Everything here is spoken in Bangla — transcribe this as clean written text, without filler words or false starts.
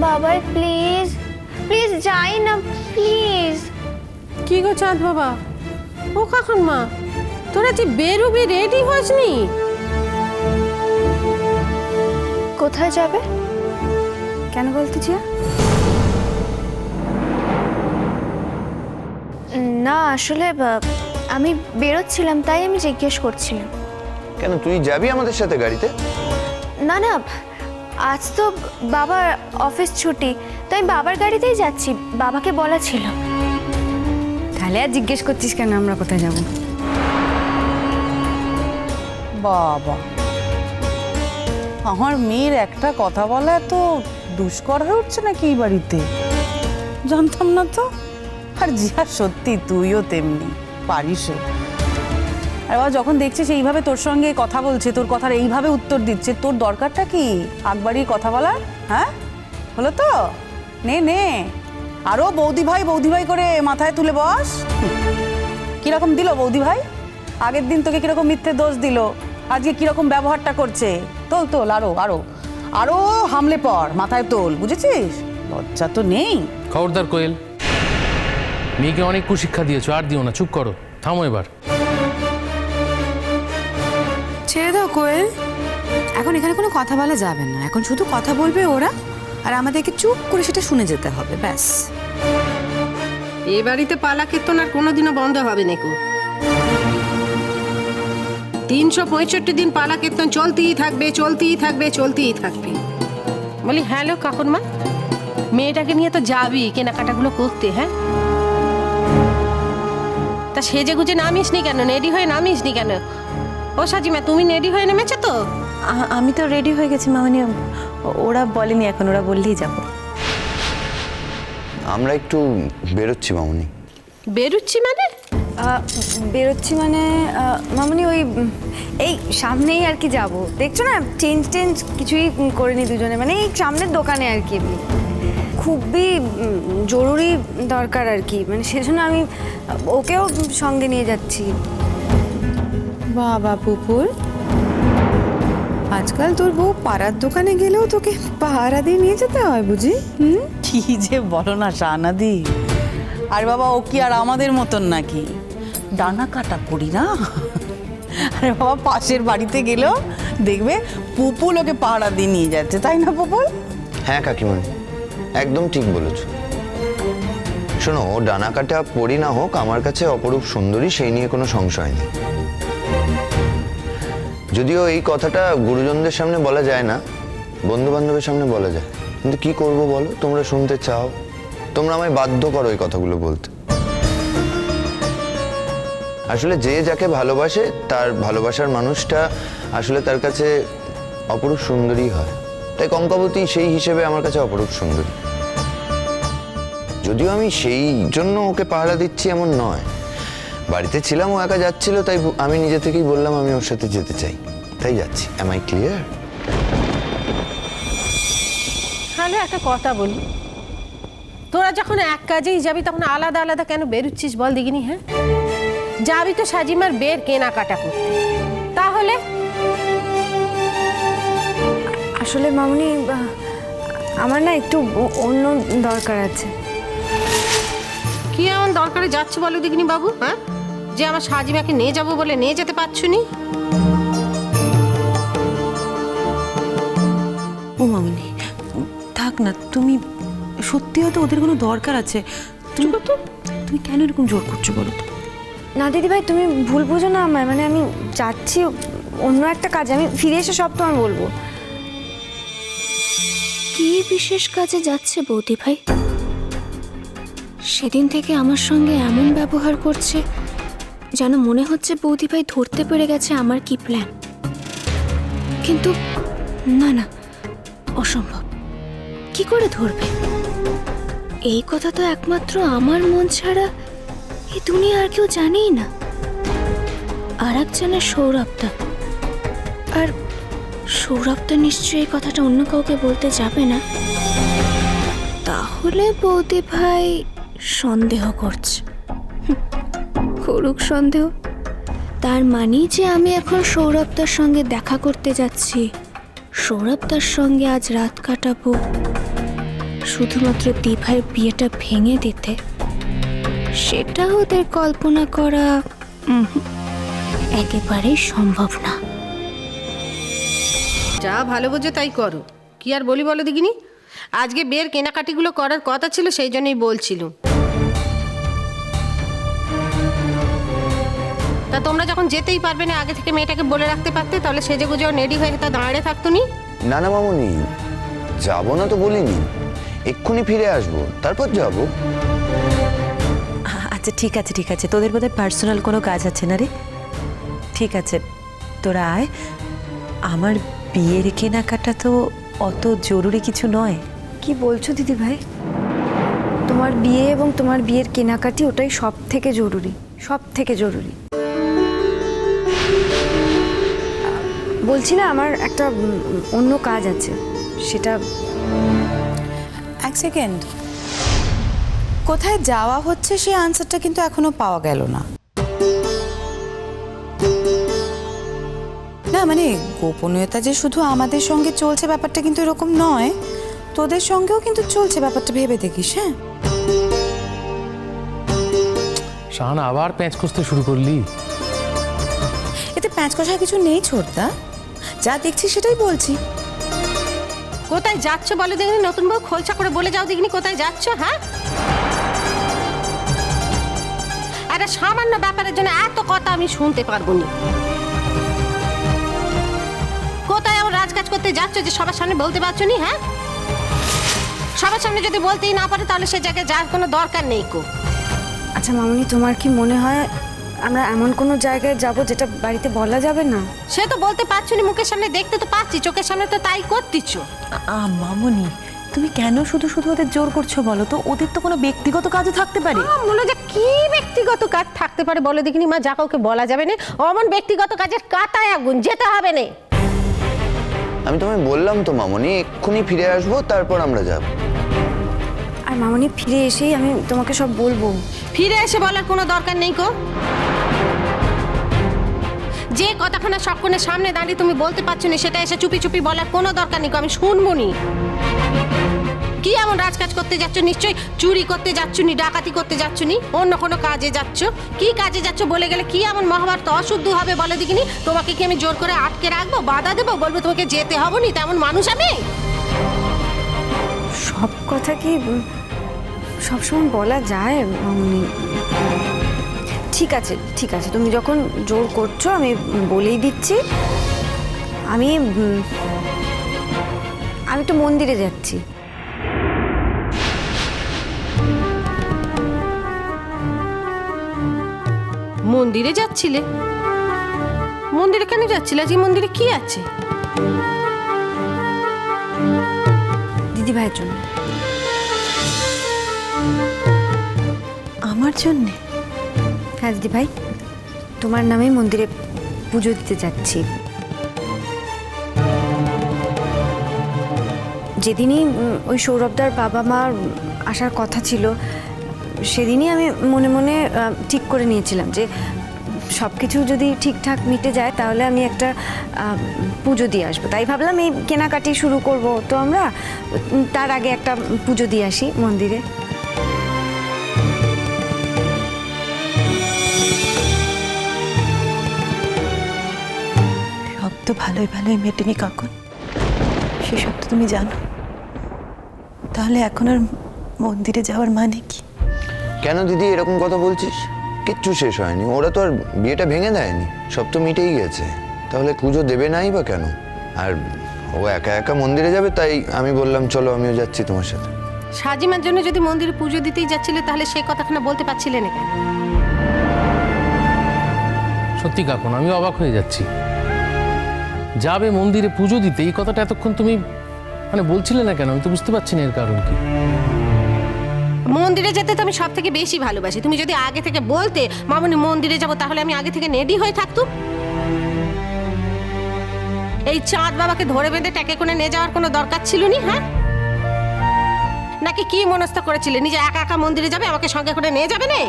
বাবাই প্লিজ প্লিজ যাই না প্লিজ। কি গো চাঁদ বাবা, ও কখন মা তোরা যে বেরোবি রেডি হসনি? কোথায় যাবে? কেন বলতে চিয়া? না আসলে আমি বেরোচ্ছিলাম তাই আমি জিজ্ঞেস করছিলাম। কেন তুই যাবি আমাদের সাথে গাড়িতে? না না, আজ তো বাবার অফিস ছুটি, তাই বাবার গাড়িতেই যাচ্ছি, বাবাকে বলা ছিল। তাহলে আর জিজ্ঞেস করছিস কেন আমরা কোথায় যাব? বাবা, আমার মেয়ের একটা কথা বলা এত দুষ্কর হয়ে উঠছে নাকি এই বাড়িতে? জানতাম না তো। আর জিয়া সত্যি তুইও তেমনি পারিস। আর বাবা যখন দেখছিস এইভাবে তোর সঙ্গে কথা বলছে, তোর কথার এইভাবে উত্তর দিচ্ছে, তোর দরকারটা কি আকবারই কথা বলার? হ্যাঁ, হলো তো? নে নে, আরো বৌদি ভাই করে মাথায় তুলে বস। কিরকম দিল বৌদি ভাই? আগের দিন তোকে কিরকম মিথ্যে দোষ দিল, আজকে কিরকম ব্যবহারটা করছে। তোল তোল, আরো আরো আরো হামলে পর, মাথায় তোল, বুঝেছিস? লজ্জা তো নেই। খবরদার কোয়েল, মেয়েকে অনেক কুশিক্ষা দিয়েছো, আর দিও না, চুপ করো, থামো এবার। ছেড়ে দাও কোয়েল, এখন এখানে কোনো কথা বলা যাবে না। এখন শুধু কথা বলবে ওরা, আর আমাদেরকে চুপ করে সেটা শুনে যেতে হবে, ব্যাস। এ বাড়িতে পালা কীর্তন আর কোনোদিনও বন্ধ হবে না। 365 দিন পালা কীর্তন চলতেই থাকবে, চলতেই থাকবে, চলতেই থাকবে। বলি হ্যালো কাকুরমা, মেয়েটাকে নিয়ে তো যাবি কেনাকাটাগুলো করতে? হ্যাঁ, তা সেজে গুজে নামিসনি কেন? রেডি হয়ে নামিসনি কেন? ও সাজিমা, তুমি রেডি হয়ে নেমেছো তো? আমি তো রেডি হয়ে গেছি মামনি, ওরা বলেনি এখন, ওরা বললেই যাব। আমরা একটু বেরোচ্ছি মামনি। বেরুচ্ছি মানে? বেরোচ্ছি মানে মামনি ওই এই সামনেই আর কি যাব, দেখছো না? চেঞ্জ কিছুই করিনি দুজনে, মানে এই সামনের দোকানে আর কি, খুবই জরুরি দরকার আর কি, মানে সেজন্য আমি ওকেও সঙ্গে নিয়ে যাচ্ছি। বাবা পুপুর, আজকাল তোর বউ পাড়ার দোকানে গেলেও তোকে পাহারা দিয়ে নিয়ে যেতে হয় বুঝি? কি যে বলো না শাহনাদি। আর বাবা ও কি আর আমাদের মতন নাকি ডানা কাটা পড়ি না? আরে বাবা পাশের বাড়িতে গেলেও দেখবে পুপুল ওকে পাহারা দিয়ে নিয়ে যাচ্ছে, তাই না পুপুল? হ্যাঁ কাকিমণি, একদম ঠিক বলেছ। শোনো, ও ডানা কাটা পড়ি না হোক, আমার কাছে অপরূপ সুন্দরী, সেই নিয়ে কোনো সংশয় নেই। যদিও এই কথাটা গুরুজনদের সামনে বলা যায় না, বন্ধু বান্ধবের সামনে বলা যায়, কিন্তু কি করব বলো, তোমরা শুনতে চাও, তোমরা আমায় বাধ্য করো এই কথাগুলো বলতে। আসলে যে যাকে ভালোবাসে, তার ভালোবাসার মানুষটা আসলে তার কাছে অপরূপ সুন্দরী হয়, তাই কঙ্কাবতী সেই হিসেবে আমার কাছে অপরূপ সুন্দরী। যদিও আমি সেই জন্য ওকে পাহারা দিচ্ছি এমন নয়, বাড়িতে ছিলাম, ও একা যাচ্ছিল, তাই আমি নিজে থেকেই বললাম আমি ওর সাথে যেতে চাই, তাই যাচ্ছি। Am I clear? তাহলে একটা কথা বলি, তোরা যখন এক কাজেই যাবি তখন আলাদা আলাদা কেন বেরুচ্ছিস বল দেখিনি? হ্যাঁ, যাবি তো সাজিমার বের কেনাকাটা করতে, তাহলে? আসলে মামনি আমার না একটু অন্য দরকার আছে। কি এমন দরকারে যাচ্ছ বলো দেখিনি বাবু? হ্যাঁ, যে আমার সাজিমাকে নিয়ে যাবো বলে নিয়ে যেতে পারছো নি? ও মামনি থাক না, তুমি সত্যি হয়তো ওদের কোনো দরকার আছে, তুমি কেন এরকম জোর করছো বলো তো? না দিদি ভাই, তুমি ভুল বুঝো না আমায়, মানে আমি যাচ্ছি অন্য একটা কাজে, আমি ফিরে এসে সব তোমায় বলবো। কি বিশেষ কাজে যাচ্ছে বৌদি ভাই? সেদিন থেকে আমার সঙ্গে এমন ব্যবহার করছে যেন মনে হচ্ছে বৌদি ভাই ধরতে পেরে গেছে আমার কি প্ল্যান। কিন্তু না না, অসম্ভব, কি করে ধরবে? এই কথা তো একমাত্র আমার মন ছাড়া এই দুনিয়া আর কেউ জানেই না। আর একজনের সৌরভদা, আর সৌরভদা নিশ্চয়ই এই কথাটা অন্য কাউকে বলতে যাবে না। তাহলে বৌদি ভাই সন্দেহ করছে। করুক সন্দেহ, তার মানেই যে আমি এখন সৌরভদার সঙ্গে দেখা করতে যাচ্ছি, সৌরভদার সঙ্গে আজ রাত কাটাবো, শুধুমাত্র দিভাইয়ের বিয়েটা ভেঙে দিতে, সেটা ওদের কল্পনা করা একেবারেই সম্ভব না। যা ভালো বোঝো তাই করো, কি আর বলি বলো দেখিনি। আজকে বিয়ের কেনাকাটিগুলো করার কথা ছিল, সেই জন্যই বলছিলাম। তা তোমরা যখন যেতেই পারবে না, আগে থেকে মেয়েটাকে বলে রাখতে পারতে, তাহলে সেজে গুজে রেডি হয়ে তা দাঁড়িয়ে থাকতো নি। না না মামনি, যাবো না তো বলিনি, এক্ষুনি ফিরে আসবো, তারপর যাব। আচ্ছা ঠিক আছে ঠিক আছে, তোদের বোধহয় পার্সোনাল কোনো কাজ আছে না রে? ঠিক আছে তোরা আয়। আমার বিয়ের কেনাকাটা তো অত জরুরি কিছু নয়। কি বলছো দিদি ভাই? তোমার বিয়ে এবং তোমার বিয়ের কেনাকাটি ওটাই সব থেকে জরুরি, সব থেকে জরুরি। বলছি না, আমার একটা অন্য কাজ আছে, সেটা। এক সেকেন্ড, কোথায় যাওয়া হচ্ছে সেই আনসারটা কিন্তু এখনো পাওয়া গেল না। না মানে গোপনীয়তা যে শুধু আমাদের সঙ্গে চলছে ব্যাপারটা কিন্তু এরকম নয়, তোদের সঙ্গেও কিন্তু চলছে, ব্যাপারটা ভেবে দেখিস। হ্যাঁ শাহানা, আবার প্যাঁচ কষতে শুরু করলি? এতে প্যাঁচ কষা কিছু নেই ছোটদা, যা দেখছি সেটাই বলছি। কোথায় যাচ্ছ বলো দেখিনি? নতুন বউ খোলসা করে বলে যাও দেখিনি কোথায় যাচ্ছ। হ্যাঁ, একটা সামান্য ব্যাপারের জন্য এত কথা আমি শুনতে পারবো না। কোথায় আমার রাজকাজ করতে যাচ্ছ যে সবার সামনে বলতে পারছো নি? হ্যাঁ, সবার সামনে যদি বলতেই না পারে তাহলে সে জায়গায় যাওয়ার কোনো দরকার নেই কো। আচ্ছা মামুনি, তোমার কি মনে হয় আমরা এমন কোনো জায়গায় যাব যেটা বাড়িতে বলা যাবে না? সে তো বলতে পারছো না, মুখের সামনে দেখতে তো পাচ্ছি, চোখের সামনে তো তাই করতেছ। মামনি, তুমি কেন শুধু শুধু ওদের জোর করছো বলো তো? ওদের তো কোনো ব্যক্তিগত কাজও থাকতে পারে। মনে যে কি ব্যক্তিগত কাজ থাকতে পারে বলে দেখিনি মা, যা কাউকে বলা যাবে না। অমন ব্যক্তিগত কাজের কাটায় আগুন, যেতে হবে না। আমি তোমায় বললাম তো মামনি, এক্ষুনি ফিরে আসবো, তারপর আমরা যাব। আর মামুনি, ফিরে এসেই আমি তোমাকে সব বলবো। ফিরে এসে বলার কোনো দরকার নেই কো। যে কথাখানা সকলের সামনে দাঁড়িয়ে তুমি বলতে পারছো না, সেটা এসে চুপি চুপি বলার কোনো দরকার নেই কো, আমি শুনবো নি। কি এমন রাজকাজ করতে যাচ্ছ? নিশ্চয়ই চুরি করতে যাচ্ছ নি, ডাকাতি করতে যাচ্ছ নি, অন্য কোনো কাজে যাচ্ছ। কি কাজে যাচ্ছ বলে গেলে কি এমন মহাভারত অশুদ্ধ হবে বলে দেখিনি? তোমাকে কি আমি জোর করে আটকে রাখবো, বাধা দেবো, বলবো তোমাকে যেতে হবে নি? তেমন মানুষ আমি? সব কথা কি সবসময় বলা যায় মামুনি? ঠিক আছে ঠিক আছে, তুমি যখন জোর করছো আমি বলেই দিচ্ছি। আমি তো মন্দিরে যাচ্ছি। মন্দিরে যাচ্ছিলে? মন্দিরে কেন যাচ্ছিলে? আজকে মন্দিরে কি আছে? দিদি ভাইয়ের জন্য। আমার জন্যে? হ্যাঁ দিদি ভাই, তোমার নামে মন্দিরে পুজো দিতে যাচ্ছি। যেদিনই ওই সৌরভদার বাবা মা আসার কথা ছিল, সেদিনই আমি মনে মনে ঠিক করে নিয়েছিলাম যে সব কিছু যদি ঠিকঠাক মিটে যায় তাহলে আমি একটা পুজো দিয়ে আসবো। তাই ভাবলাম এই কেনাকাটি শুরু করব, তো আমরা তার আগে একটা পুজো দিয়ে আসি মন্দিরে। সব তো ভালোই ভালোই মেটেনি কাকুন, সেসব তো তুমি জানো। তাহলে এখন আর মন্দিরে যাওয়ার মানে কি? কেন দিদি এরকম কথা বলছিস? কিচ্ছু শেষ হয়নি, ওরা তো আর বিয়েটা ভেঙে দেয়নি, সব তো মিটেই গেছে। তাহলে পুজো দেবে নাই বা কেন? আর ও একা একা মন্দিরে যাবে, তাই আমি বললাম চলো আমিও যাচ্ছি তোমার সাথে। সাজিমার জন্য যদি মন্দিরে পুজো দিতেই যাচ্ছিলে, তাহলে সেই কথাখানা বলতে পারছিলে না কেন? সত্যি কাকুন, আমি অবাক হয়ে যাচ্ছি। যাবে মন্দিরে পুজো দিতে, এই কথাটা এতক্ষণ তুমি মানে বলছিলে না কেন? আমি তো বুঝতে পারছি না এর কারণ কি। মন্দিরে যেতে তো আমি সব থেকে বেশি ভালোবাসি। তুমি যদি আগে থেকে বলতে মামনি মন্দিরে যাব, তাহলে আমি আগে থেকে রেডি হয়ে থাকতুম। এই চাঁদ বাবাকে ধরে বেঁধে ট্যাকে করে নিয়ে যাওয়ার কোনো দরকার ছিল নি? হ্যাঁ, নাকি কি মনস্থ করেছিলে নিজে একা একা মন্দিরে যাবে, আমাকে সঙ্গে করে নিয়ে যাবে না?